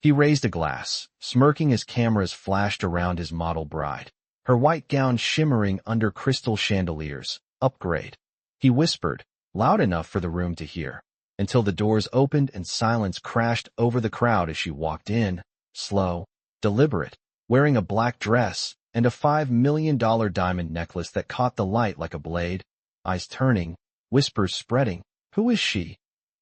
He raised a glass, smirking as cameras flashed around his model bride, her white gown shimmering under crystal chandeliers. Upgrade. He whispered, loud enough for the room to hear, until the doors opened and silence crashed over the crowd as she walked in, slow, deliberate, wearing a black dress and a $5 million diamond necklace that caught the light like a blade, eyes turning, whispers spreading. "Who is she?"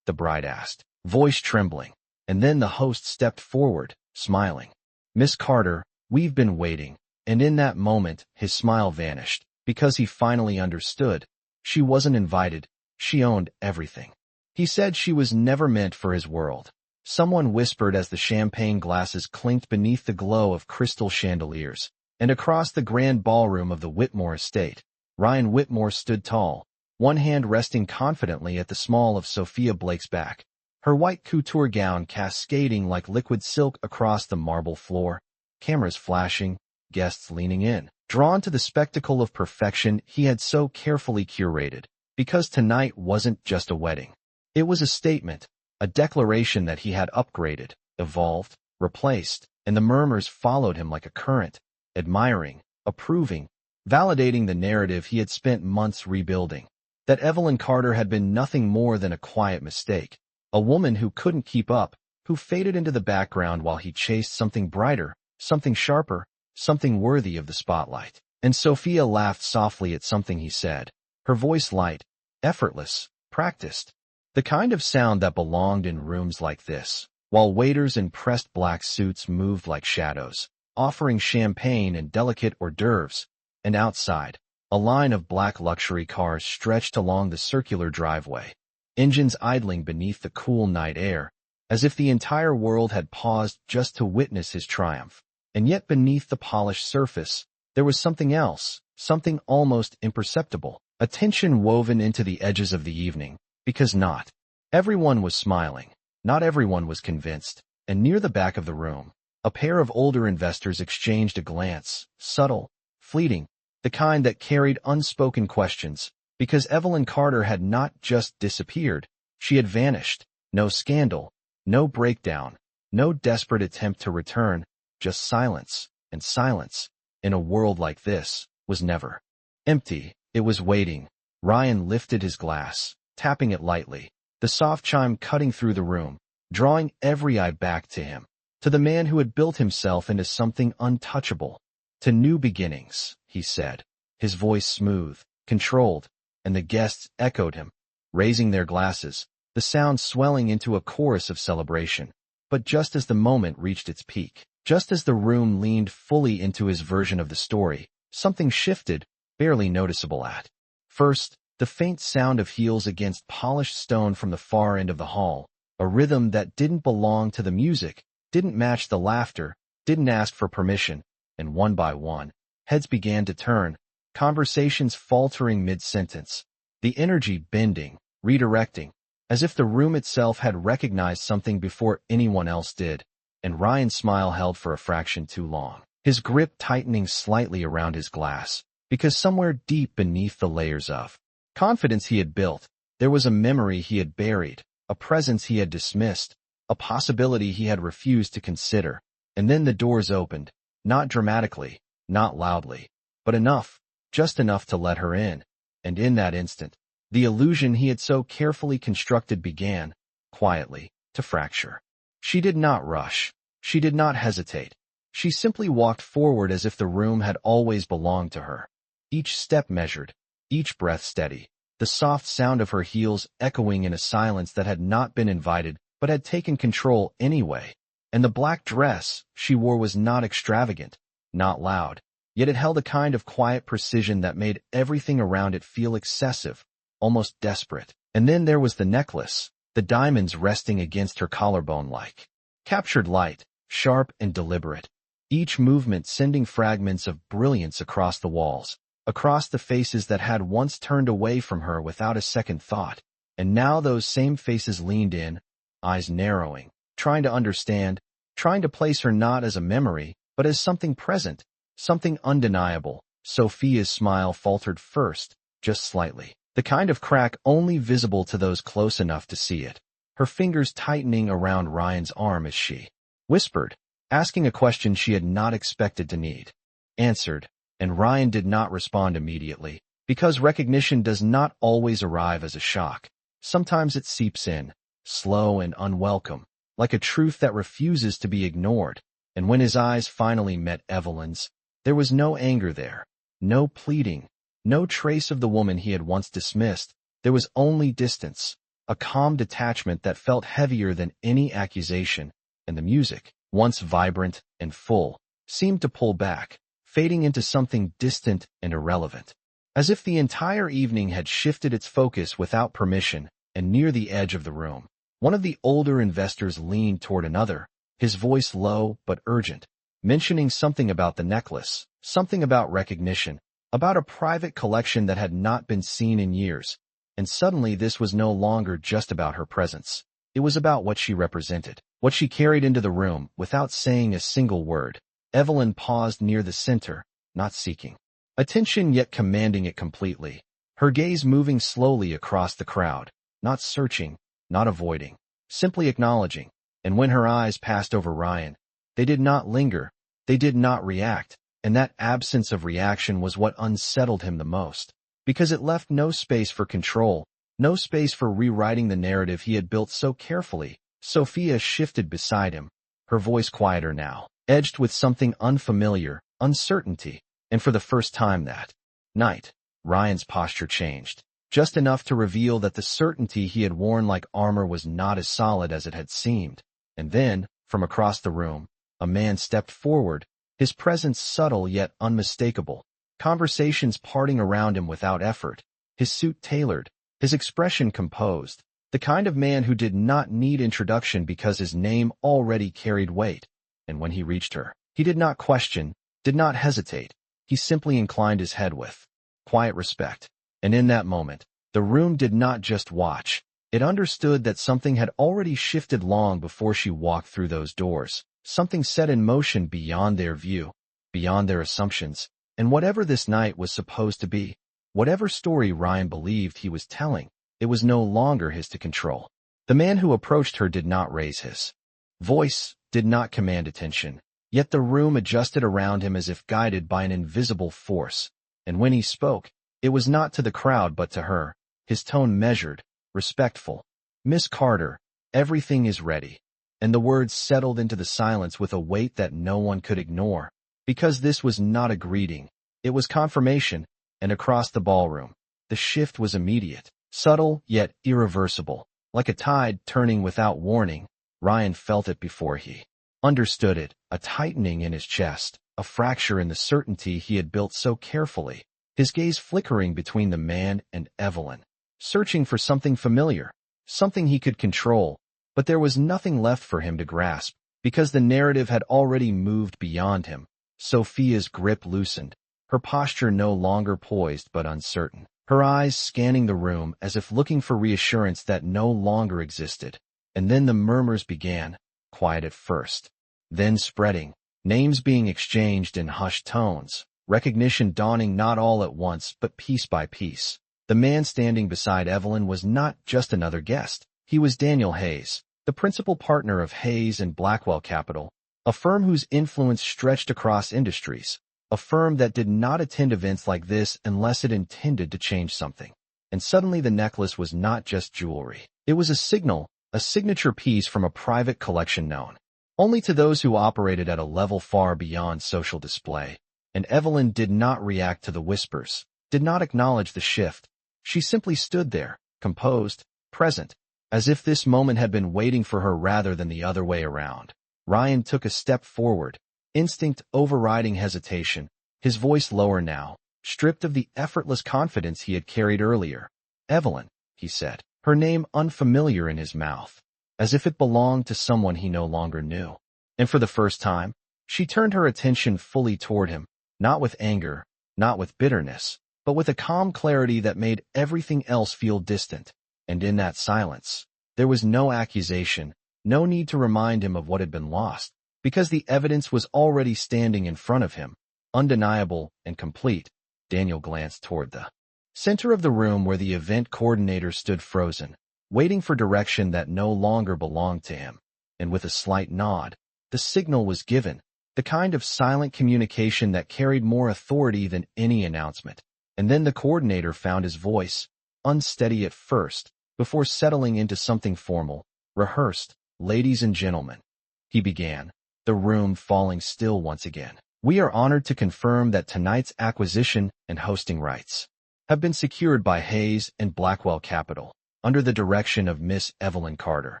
the bride asked, voice trembling, and then the host stepped forward, smiling. "Miss Carter, we've been waiting." And in that moment, his smile vanished, because he finally understood. She wasn't invited, she owned everything. He said she was never meant for his world. Someone whispered as the champagne glasses clinked beneath the glow of crystal chandeliers, and across the grand ballroom of the Whitmore estate, Ryan Whitmore stood tall, one hand resting confidently at the small of Sophia Blake's back, her white couture gown cascading like liquid silk across the marble floor, cameras flashing, guests leaning in, drawn to the spectacle of perfection he had so carefully curated, because tonight wasn't just a wedding. It was a statement, a declaration that he had upgraded, evolved, replaced, and the murmurs followed him like a current, admiring, approving, validating the narrative he had spent months rebuilding, that Evelyn Carter had been nothing more than a quiet mistake, a woman who couldn't keep up, who faded into the background while he chased something brighter, something sharper, something worthy of the spotlight. And Sophia laughed softly at something he said, her voice light, effortless, practiced, the kind of sound that belonged in rooms like this, while waiters in pressed black suits moved like shadows, offering champagne and delicate hors d'oeuvres, and outside, a line of black luxury cars stretched along the circular driveway, engines idling beneath the cool night air, as if the entire world had paused just to witness his triumph. And yet beneath the polished surface, there was something else, something almost imperceptible, a tension woven into the edges of the evening, because not everyone was smiling, not everyone was convinced, and near the back of the room, a pair of older investors exchanged a glance, subtle, fleeting, the kind that carried unspoken questions, because Evelyn Carter had not just disappeared, she had vanished. No scandal, no breakdown, no desperate attempt to return, just silence, and silence, in a world like this, was never empty. It was waiting. Ryan lifted his glass, tapping it lightly, the soft chime cutting through the room, drawing every eye back to him, to the man who had built himself into something untouchable. "To new beginnings," he said, his voice smooth, controlled, and the guests echoed him, raising their glasses, the sound swelling into a chorus of celebration. But just as the moment reached its peak, just as the room leaned fully into his version of the story, something shifted, barely noticeable at first, the faint sound of heels against polished stone from the far end of the hall, a rhythm that didn't belong to the music, didn't match the laughter, didn't ask for permission, and one by one, heads began to turn, conversations faltering mid-sentence, the energy bending, redirecting, as if the room itself had recognized something before anyone else did. And Ryan's smile held for a fraction too long, his grip tightening slightly around his glass, because somewhere deep beneath the layers of confidence he had built, there was a memory he had buried, a presence he had dismissed, a possibility he had refused to consider. And then the doors opened, not dramatically, not loudly, but enough, just enough to let her in. And in that instant, the illusion he had so carefully constructed began, quietly, to fracture. She did not rush. She did not hesitate. She simply walked forward as if the room had always belonged to her. Each step measured, each breath steady, the soft sound of her heels echoing in a silence that had not been invited but had taken control anyway. And the black dress she wore was not extravagant, not loud, yet it held a kind of quiet precision that made everything around it feel excessive, almost desperate. And then there was the necklace, the diamonds resting against her collarbone like captured light, sharp and deliberate, each movement sending fragments of brilliance across the walls, across the faces that had once turned away from her without a second thought, and now those same faces leaned in, eyes narrowing, trying to understand, trying to place her not as a memory, but as something present, something undeniable. Sophia's smile faltered first, just slightly, the kind of crack only visible to those close enough to see it, her fingers tightening around Ryan's arm as she Whispered, asking a question she had not expected to need. Answered, and Ryan did not respond immediately, because recognition does not always arrive as a shock. Sometimes it seeps in, slow and unwelcome, like a truth that refuses to be ignored. And when his eyes finally met Evelyn's, there was no anger there, no pleading, no trace of the woman he had once dismissed. There was only distance, a calm detachment that felt heavier than any accusation, and the music, once vibrant and full, seemed to pull back, fading into something distant and irrelevant. As if the entire evening had shifted its focus without permission, and near the edge of the room, one of the older investors leaned toward another, his voice low but urgent, mentioning something about the necklace, something about recognition, about a private collection that had not been seen in years. And suddenly this was no longer just about her presence. It was about what she represented, what she carried into the room. Without saying a single word, Evelyn paused near the center, not seeking attention yet commanding it completely, her gaze moving slowly across the crowd, not searching, not avoiding, simply acknowledging. And when her eyes passed over Ryan, they did not linger, they did not react, and that absence of reaction was what unsettled him the most, because it left no space for control, no space for rewriting the narrative he had built so carefully. Sophia shifted beside him, her voice quieter now, edged with something unfamiliar, uncertainty, and for the first time that night, Ryan's posture changed, just enough to reveal that the certainty he had worn like armor was not as solid as it had seemed. And then, from across the room, a man stepped forward, his presence subtle yet unmistakable, conversations parting around him without effort, his suit tailored, his expression composed, the kind of man who did not need introduction because his name already carried weight. And when he reached her, he did not question, did not hesitate, he simply inclined his head with quiet respect. And in that moment, the room did not just watch, it understood that something had already shifted long before she walked through those doors, something set in motion beyond their view, beyond their assumptions. And whatever this night was supposed to be, whatever story Ryan believed he was telling, it was no longer his to control. The man who approached her did not raise his voice, did not command attention, yet the room adjusted around him as if guided by an invisible force. And when he spoke, it was not to the crowd but to her, his tone measured, respectful. "Miss Carter, everything is ready." And the words settled into the silence with a weight that no one could ignore. Because this was not a greeting, it was confirmation, and across the ballroom, the shift was immediate, subtle yet irreversible, like a tide turning without warning. Ryan felt it before he understood it, a tightening in his chest, a fracture in the certainty he had built so carefully, his gaze flickering between the man and Evelyn, searching for something familiar, something he could control, but there was nothing left for him to grasp, because the narrative had already moved beyond him. Sophia's grip loosened, her posture no longer poised but uncertain, her eyes scanning the room as if looking for reassurance that no longer existed. And then the murmurs began, quiet at first, then spreading, names being exchanged in hushed tones, recognition dawning not all at once but piece by piece. The man standing beside Evelyn was not just another guest, he was Daniel Hayes, the principal partner of Hayes and Blackwell Capital, a firm whose influence stretched across industries, a firm that did not attend events like this unless it intended to change something. And suddenly the necklace was not just jewelry. It was a signal, a signature piece from a private collection known only to those who operated at a level far beyond social display. And Evelyn did not react to the whispers, did not acknowledge the shift. She simply stood there, composed, present, as if this moment had been waiting for her rather than the other way around. Ryan took a step forward, instinct overriding hesitation, his voice lower now, stripped of the effortless confidence he had carried earlier. "Evelyn," he said, her name unfamiliar in his mouth, as if it belonged to someone he no longer knew. And for the first time, she turned her attention fully toward him, not with anger, not with bitterness, but with a calm clarity that made everything else feel distant. And in that silence, there was no accusation, no need to remind him of what had been lost, because the evidence was already standing in front of him, undeniable and complete. Daniel glanced toward the center of the room where the event coordinator stood frozen, waiting for direction that no longer belonged to him, and with a slight nod, The signal was given, the kind of silent communication that carried more authority than any announcement. And then the coordinator found his voice, unsteady at first, before settling into something formal, rehearsed. "Ladies and gentlemen," he began, the room falling still once again. "We are honored to confirm that tonight's acquisition and hosting rights have been secured by Hayes and Blackwell Capital, under the direction of Miss Evelyn Carter."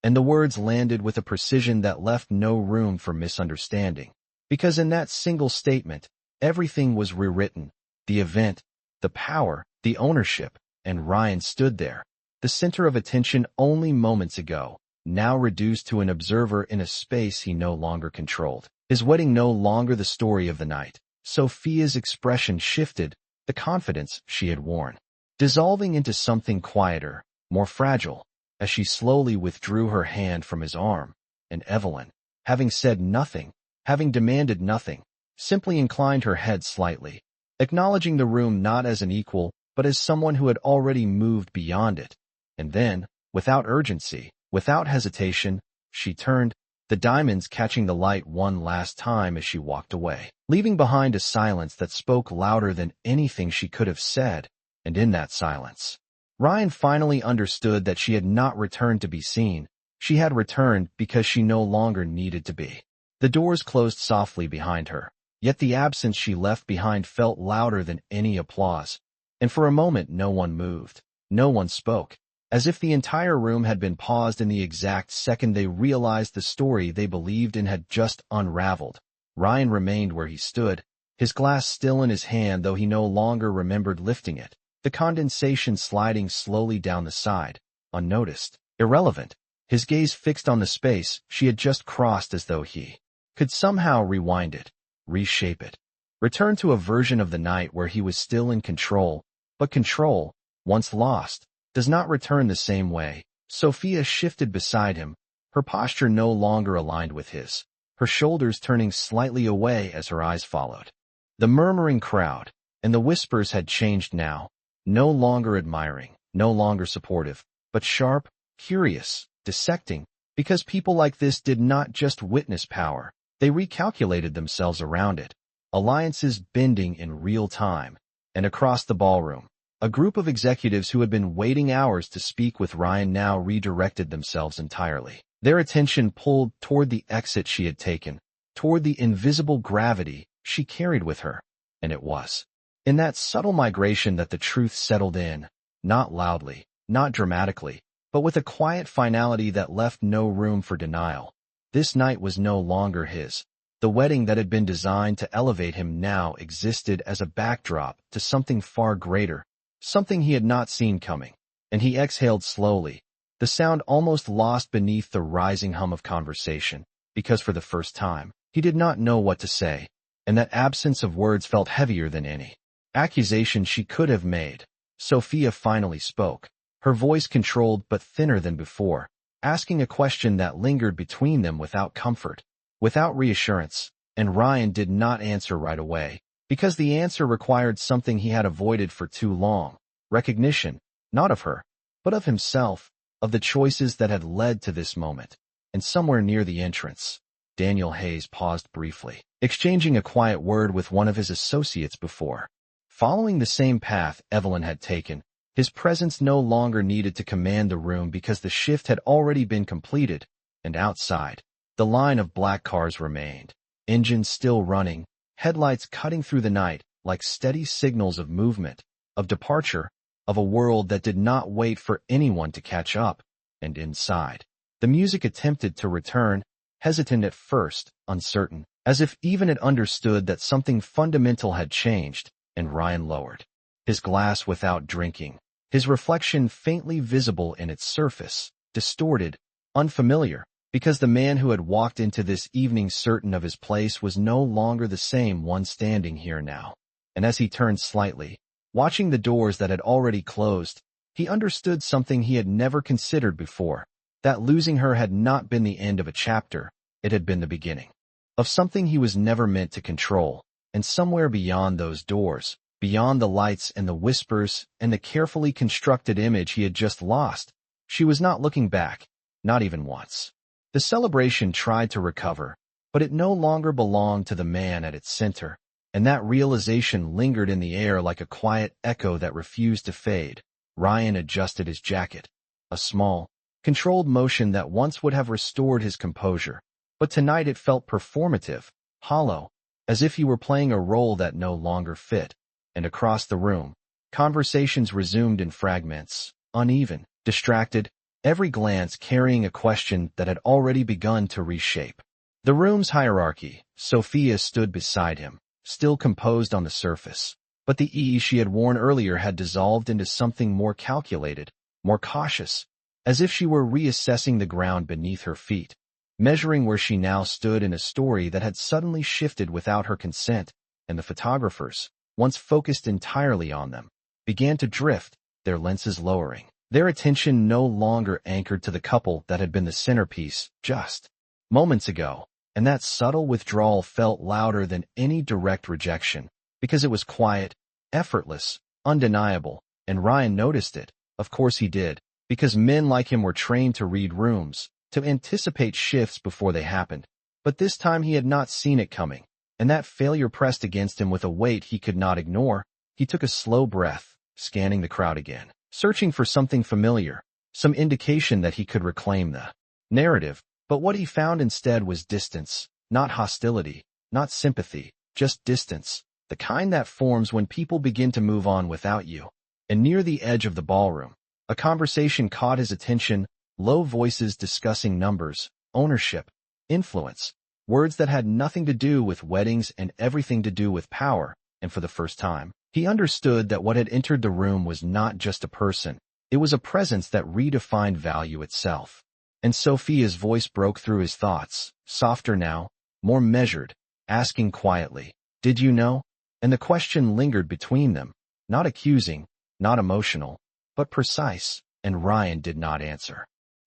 And the words landed with a precision that left no room for misunderstanding, because in that single statement, everything was rewritten: the event, the power, the ownership, and Ryan stood there, the center of attention only moments ago, now reduced to an observer in a space he no longer controlled. His wedding no longer the story of the night. Sophia's expression shifted, the confidence she had worn, dissolving into something quieter, more fragile, as she slowly withdrew her hand from his arm, and Evelyn, having said nothing, having demanded nothing, simply inclined her head slightly, acknowledging the room not as an equal, but as someone who had already moved beyond it. And then, without urgency, without hesitation, she turned, the diamonds catching the light one last time as she walked away, leaving behind a silence that spoke louder than anything she could have said. And in that silence, Ryan finally understood that she had not returned to be seen. She had returned because she no longer needed to be. The doors closed softly behind her, yet the absence she left behind felt louder than any applause. And for a moment no one moved, no one spoke, as if the entire room had been paused in the exact second they realized the story they believed in had just unraveled. Ryan remained where he stood, his glass still in his hand though he no longer remembered lifting it, the condensation sliding slowly down the side, unnoticed, irrelevant, his gaze fixed on the space she had just crossed as though he could somehow rewind it, reshape it, return to a version of the night where he was still in control. But control, once lost, does not return the same way. Sophia shifted beside him, her posture no longer aligned with his, her shoulders turning slightly away as her eyes followed the murmuring crowd, and the whispers had changed now. No longer admiring, no longer supportive, but sharp, curious, dissecting, because people like this did not just witness power, they recalculated themselves around it, alliances bending in real time. And across the ballroom, a group of executives who had been waiting hours to speak with Ryan now redirected themselves entirely, their attention pulled toward the exit she had taken, toward the invisible gravity she carried with her. And it was in that subtle migration that the truth settled in, not loudly, not dramatically, but with a quiet finality that left no room for denial. This night was no longer his. The wedding that had been designed to elevate him now existed as a backdrop to something far greater, something he had not seen coming. And he exhaled slowly, the sound almost lost beneath the rising hum of conversation, because for the first time, he did not know what to say, and that absence of words felt heavier than any accusation she could have made. Sophia finally spoke, her voice controlled but thinner than before, asking a question that lingered between them without comfort, without reassurance. And Ryan did not answer right away, because the answer required something he had avoided for too long: recognition, not of her, but of himself, of the choices that had led to this moment. And somewhere near the entrance, Daniel Hayes paused briefly, exchanging a quiet word with one of his associates before. Following the same path Evelyn had taken, his presence no longer needed to command the room because the shift had already been completed. And outside, the line of black cars remained, engines still running, headlights cutting through the night like steady signals of movement, of departure, of a world that did not wait for anyone to catch up. And inside, the music attempted to return, hesitant at first, uncertain, as if even it understood that something fundamental had changed. And Ryan lowered his glass without drinking, his reflection faintly visible in its surface, distorted, unfamiliar, because the man who had walked into this evening certain of his place was no longer the same one standing here now. And as he turned slightly, watching the doors that had already closed, he understood something he had never considered before, that losing her had not been the end of a chapter, it had been the beginning of something he was never meant to control. And somewhere beyond those doors, beyond the lights and the whispers and the carefully constructed image he had just lost, she was not looking back, not even once. The celebration tried to recover, but it no longer belonged to the man at its center, and that realization lingered in the air like a quiet echo that refused to fade. Ryan adjusted his jacket, a small, controlled motion that once would have restored his composure, but tonight it felt performative, hollow, as if he were playing a role that no longer fit. And across the room, conversations resumed in fragments, uneven, distracted, every glance carrying a question that had already begun to reshape the room's hierarchy. Sophia stood beside him, still composed on the surface, but the ease she had worn earlier had dissolved into something more calculated, more cautious, as if she were reassessing the ground beneath her feet, measuring where she now stood in a story that had suddenly shifted without her consent. And the photographers, once focused entirely on them, began to drift, their lenses lowering, their attention no longer anchored to the couple that had been the centerpiece just moments ago. And that subtle withdrawal felt louder than any direct rejection, because it was quiet, effortless, undeniable, and Ryan noticed it. Of course he did, because men like him were trained to read rooms, to anticipate shifts before they happened. But this time he had not seen it coming, and that failure pressed against him with a weight he could not ignore. He took a slow breath, scanning the crowd again, searching for something familiar, some indication that he could reclaim the narrative. But what he found instead was distance, not hostility, not sympathy, just distance, the kind that forms when people begin to move on without you. And near the edge of the ballroom, a conversation caught his attention, low voices discussing numbers, ownership, influence, words that had nothing to do with weddings and everything to do with power. And for the first time, he understood that what had entered the room was not just a person, it was a presence that redefined value itself. And Sophia's voice broke through his thoughts, softer now, more measured, asking quietly, "Did you know?" And the question lingered between them, not accusing, not emotional, but precise, and Ryan did not answer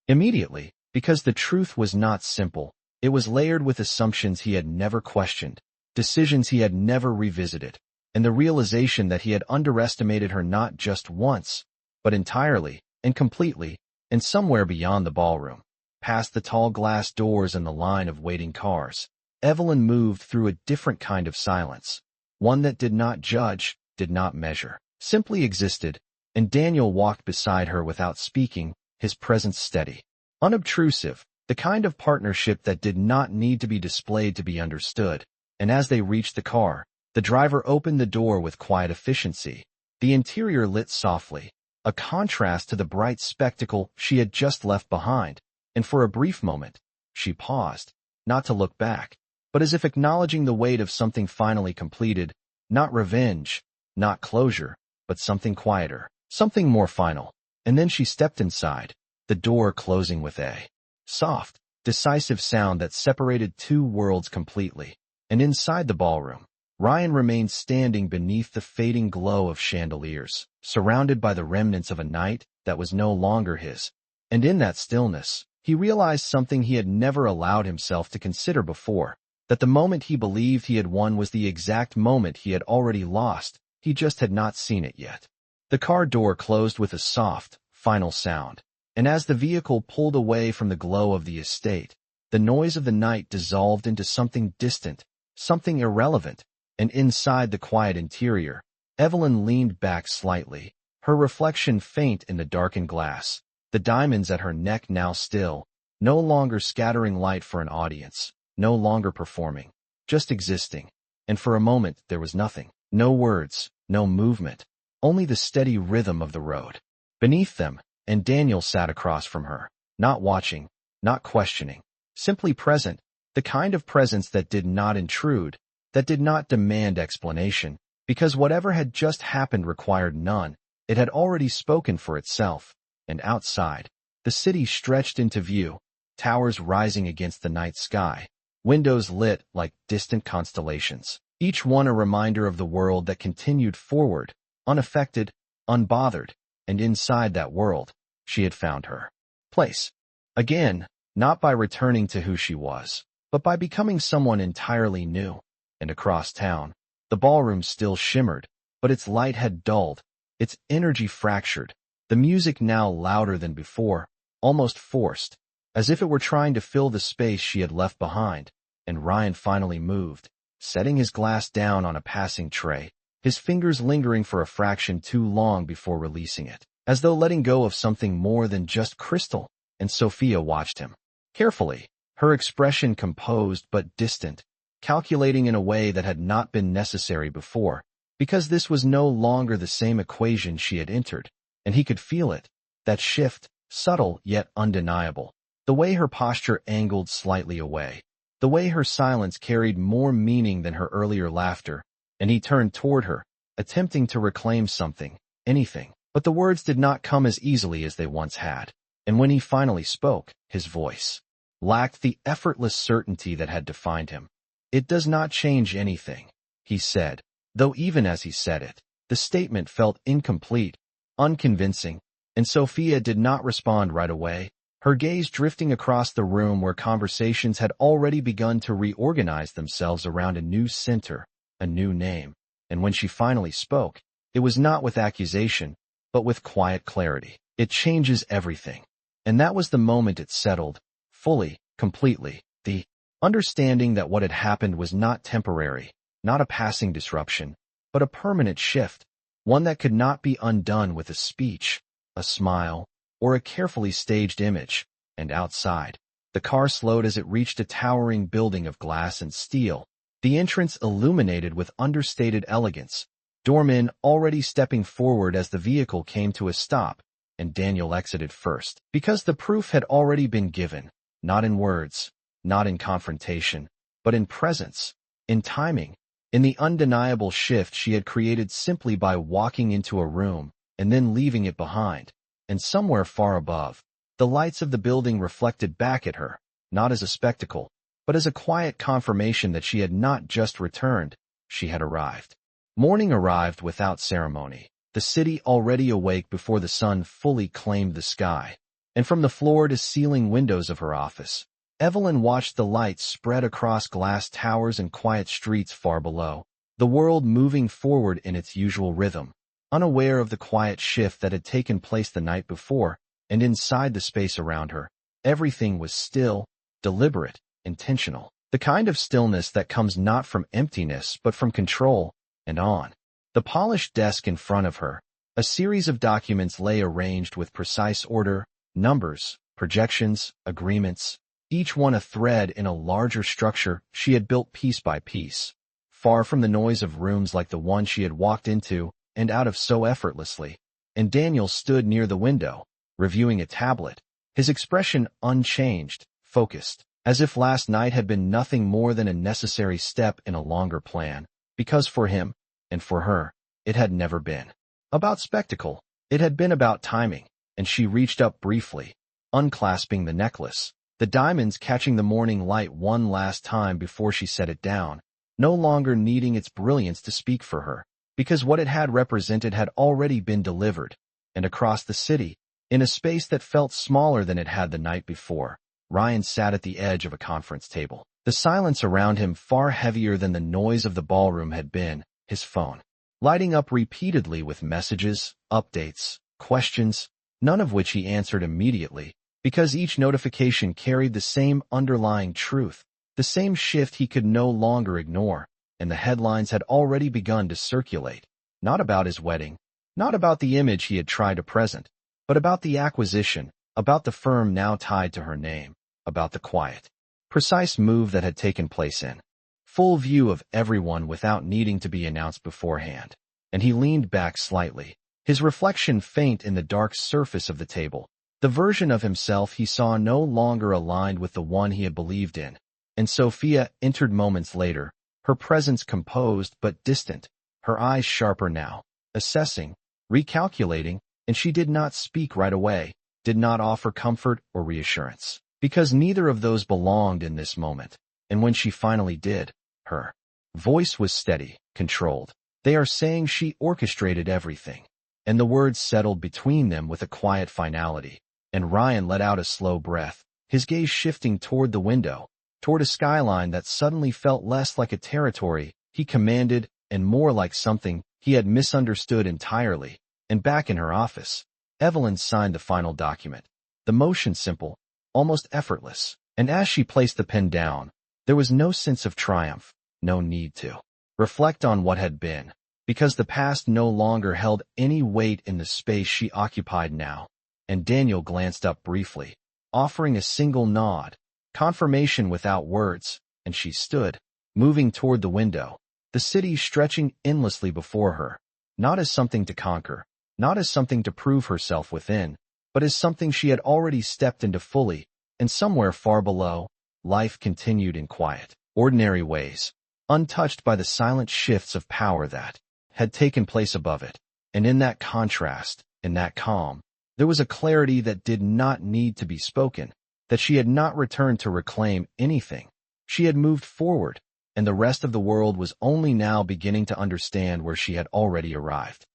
immediately, because the truth was not simple. It was layered with assumptions he had never questioned, decisions he had never revisited, and the realization that he had underestimated her not just once, but entirely and completely. And somewhere beyond the ballroom, past the tall glass doors and the line of waiting cars, Evelyn moved through a different kind of silence, one that did not judge, did not measure, simply existed, and Daniel walked beside her without speaking, his presence steady, unobtrusive, the kind of partnership that did not need to be displayed to be understood. And as they reached the car, the driver opened the door with quiet efficiency, the interior lit softly, a contrast to the bright spectacle she had just left behind, and for a brief moment, she paused, not to look back, but as if acknowledging the weight of something finally completed, not revenge, not closure, but something quieter, something more final. And then she stepped inside, the door closing with a soft, decisive sound that separated two worlds completely. And inside the ballroom, Ryan remained standing beneath the fading glow of chandeliers, surrounded by the remnants of a night that was no longer his. And in that stillness, he realized something he had never allowed himself to consider before, that the moment he believed he had won was the exact moment he had already lost. He just had not seen it yet. The car door closed with a soft, final sound, and as the vehicle pulled away from the glow of the estate, the noise of the night dissolved into something distant, something irrelevant. And inside the quiet interior, Evelyn leaned back slightly, her reflection faint in the darkened glass, the diamonds at her neck now still, no longer scattering light for an audience, no longer performing, just existing. And for a moment there was nothing, no words, no movement, only the steady rhythm of the road beneath them. And Daniel sat across from her, not watching, not questioning, simply present, the kind of presence that did not intrude, that did not demand explanation, because whatever had just happened required none. It had already spoken for itself. And outside, the city stretched into view, towers rising against the night sky, windows lit like distant constellations, each one a reminder of the world that continued forward, unaffected, unbothered. And inside that world, she had found her place. Again, not by returning to who she was, but by becoming someone entirely new. And across town, the ballroom still shimmered, but its light had dulled, its energy fractured, the music now louder than before, almost forced, as if it were trying to fill the space she had left behind. and Ryan finally moved, setting his glass down on a passing tray, his fingers lingering for a fraction too long before releasing it, as though letting go of something more than just crystal. And Sophia watched him carefully, her expression composed but distant, calculating in a way that had not been necessary before, because this was no longer the same equation she had entered, and he could feel it, that shift, subtle yet undeniable, the way her posture angled slightly away, the way her silence carried more meaning than her earlier laughter, and he turned toward her, attempting to reclaim something, anything, but the words did not come as easily as they once had, and when he finally spoke, his voice lacked the effortless certainty that had defined him. "It does not change anything," he said, though even as he said it, the statement felt incomplete, unconvincing, and Sophia did not respond right away, her gaze drifting across the room where conversations had already begun to reorganize themselves around a new center, a new name, and when she finally spoke, it was not with accusation, but with quiet clarity. "It changes everything." And that was the moment it settled, fully, completely, the understanding that what had happened was not temporary, not a passing disruption, but a permanent shift, one that could not be undone with a speech, a smile, or a carefully staged image. And outside, the car slowed as it reached a towering building of glass and steel, the entrance illuminated with understated elegance, doormen already stepping forward as the vehicle came to a stop, and Daniel exited first, because the proof had already been given, not in words, not in confrontation, but in presence, in timing, in the undeniable shift she had created simply by walking into a room and then leaving it behind. And somewhere far above, the lights of the building reflected back at her, not as a spectacle, but as a quiet confirmation that she had not just returned, she had arrived. Morning arrived without ceremony, the city already awake before the sun fully claimed the sky, and from the floor to ceiling windows of her office, Evelyn watched the lights spread across glass towers and quiet streets far below, the world moving forward in its usual rhythm, unaware of the quiet shift that had taken place the night before, and inside the space around her, everything was still, deliberate, intentional, the kind of stillness that comes not from emptiness but from control. And on the polished desk in front of her, a series of documents lay arranged with precise order, numbers, projections, agreements, each one a thread in a larger structure she had built piece by piece, far from the noise of rooms like the one she had walked into and out of so effortlessly. And Daniel stood near the window, reviewing a tablet, his expression unchanged, focused, as if last night had been nothing more than a necessary step in a longer plan, because for him, and for her, it had never been about spectacle, it had been about timing, and she reached up briefly, unclasping the necklace, the diamonds catching the morning light one last time before she set it down, no longer needing its brilliance to speak for her, because what it had represented had already been delivered. And across the city, in a space that felt smaller than it had the night before, Ryan sat at the edge of a conference table, the silence around him far heavier than the noise of the ballroom had been, his phone lighting up repeatedly with messages, updates, questions, none of which he answered immediately, because each notification carried the same underlying truth, the same shift he could no longer ignore, and the headlines had already begun to circulate, not about his wedding, not about the image he had tried to present, but about the acquisition, about the firm now tied to her name, about the quiet, precise move that had taken place in full view of everyone without needing to be announced beforehand. And he leaned back slightly, his reflection faint in the dark surface of the table, the version of himself he saw no longer aligned with the one he had believed in. And Sophia entered moments later, her presence composed but distant, her eyes sharper now, assessing, recalculating, and she did not speak right away, did not offer comfort or reassurance, because neither of those belonged in this moment. And when she finally did, her voice was steady, controlled. "They are saying she orchestrated everything." And the words settled between them with a quiet finality, and Ryan let out a slow breath, his gaze shifting toward the window, toward a skyline that suddenly felt less like a territory he commanded and more like something he had misunderstood entirely. And back in her office, Evelyn signed the final document, the motion simple, almost effortless, and as she placed the pen down, There was no sense of triumph, no need to reflect on what had been, because the past no longer held any weight in the space she occupied now, and Daniel glanced up briefly, offering a single nod, confirmation without words, and she stood, moving toward the window, the city stretching endlessly before her, not as something to conquer, not as something to prove herself within, but as something she had already stepped into fully, and somewhere far below, life continued in quiet, ordinary ways, untouched by the silent shifts of power that had taken place above it. And in that contrast, in that calm, there was a clarity that did not need to be spoken, that she had not returned to reclaim anything. She had moved forward, and the rest of the world was only now beginning to understand where she had already arrived.